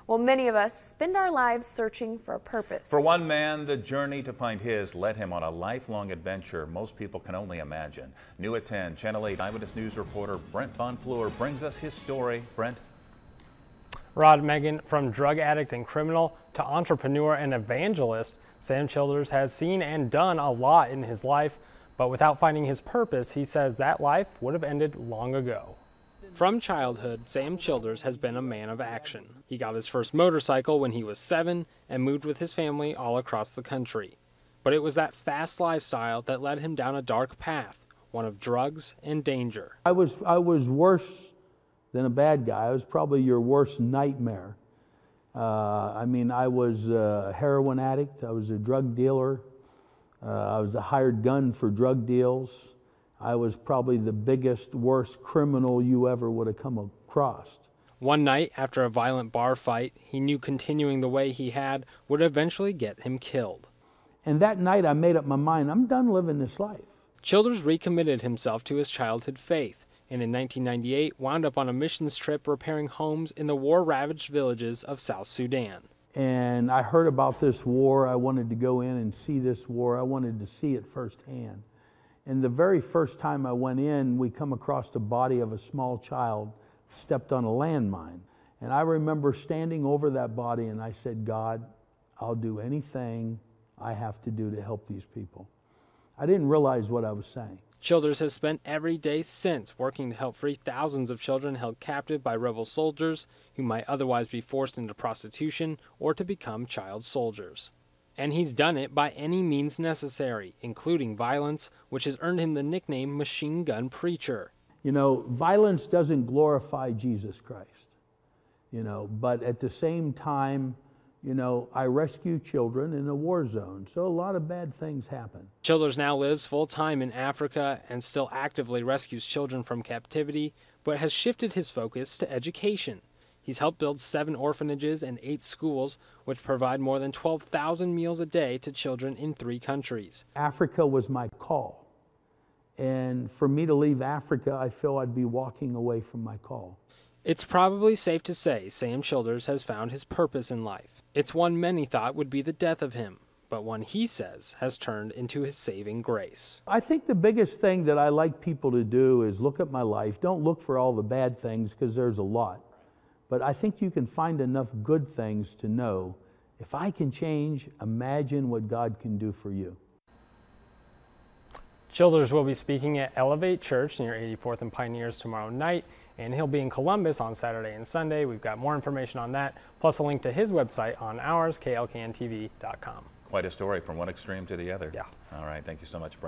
Well, many of us spend our lives searching for a purpose. For one man, the journey to find his led him on a lifelong adventure most people can only imagine. New at 10, Channel 8 Eyewitness News reporter Brent Bonfleur brings us his story. Brent. Rod, Megan, from drug addict and criminal to entrepreneur and evangelist, Sam Childers has seen and done a lot in his life, but without finding his purpose, he says that life would have ended long ago. From childhood, Sam Childers has been a man of action. He got his first motorcycle when he was 7 and moved with his family all across the country. But it was that fast lifestyle that led him down a dark path, one of drugs and danger. I was worse than a bad guy. I was probably your worst nightmare. I was a heroin addict. I was a drug dealer. I was a hired gun for drug deals. I was probably the biggest, worst criminal you ever would have come across. One night, after a violent bar fight, he knew continuing the way he had would eventually get him killed. And that night I made up my mind, I'm done living this life. Childers recommitted himself to his childhood faith, and in 1998 wound up on a missions trip repairing homes in the war-ravaged villages of South Sudan. And I heard about this war. I wanted to go in and see this war. I wanted to see it firsthand. And the very first time I went in, we come across the body of a small child stepped on a landmine. And I remember standing over that body and I said, God, I'll do anything I have to do to help these people. I didn't realize what I was saying. Childers has spent every day since working to help free thousands of children held captive by rebel soldiers who might otherwise be forced into prostitution or to become child soldiers. And he's done it by any means necessary, including violence, which has earned him the nickname Machine Gun Preacher. You know, violence doesn't glorify Jesus Christ, but at the same time, I rescue children in a war zone, so a lot of bad things happen. Childers now lives full-time in Africa and still actively rescues children from captivity, but has shifted his focus to education. He's helped build 7 orphanages and 8 schools, which provide more than 12,000 meals a day to children in 3 countries. Africa was my call. And for me to leave Africa, I feel I'd be walking away from my call. It's probably safe to say Sam Childers has found his purpose in life. It's one many thought would be the death of him, but one he says has turned into his saving grace. I think the biggest thing that I like people to do is look at my life. Don't look for all the bad things, because there's a lot. But I think you can find enough good things to know, if I can change, imagine what God can do for you. Childers will be speaking at Elevate Church near 84th and Pioneers tomorrow night, and he'll be in Columbus on Saturday and Sunday. We've got more information on that, plus a link to his website on ours, klkntv.com. Quite a story from one extreme to the other. Yeah. All right. Thank you so much, Brent.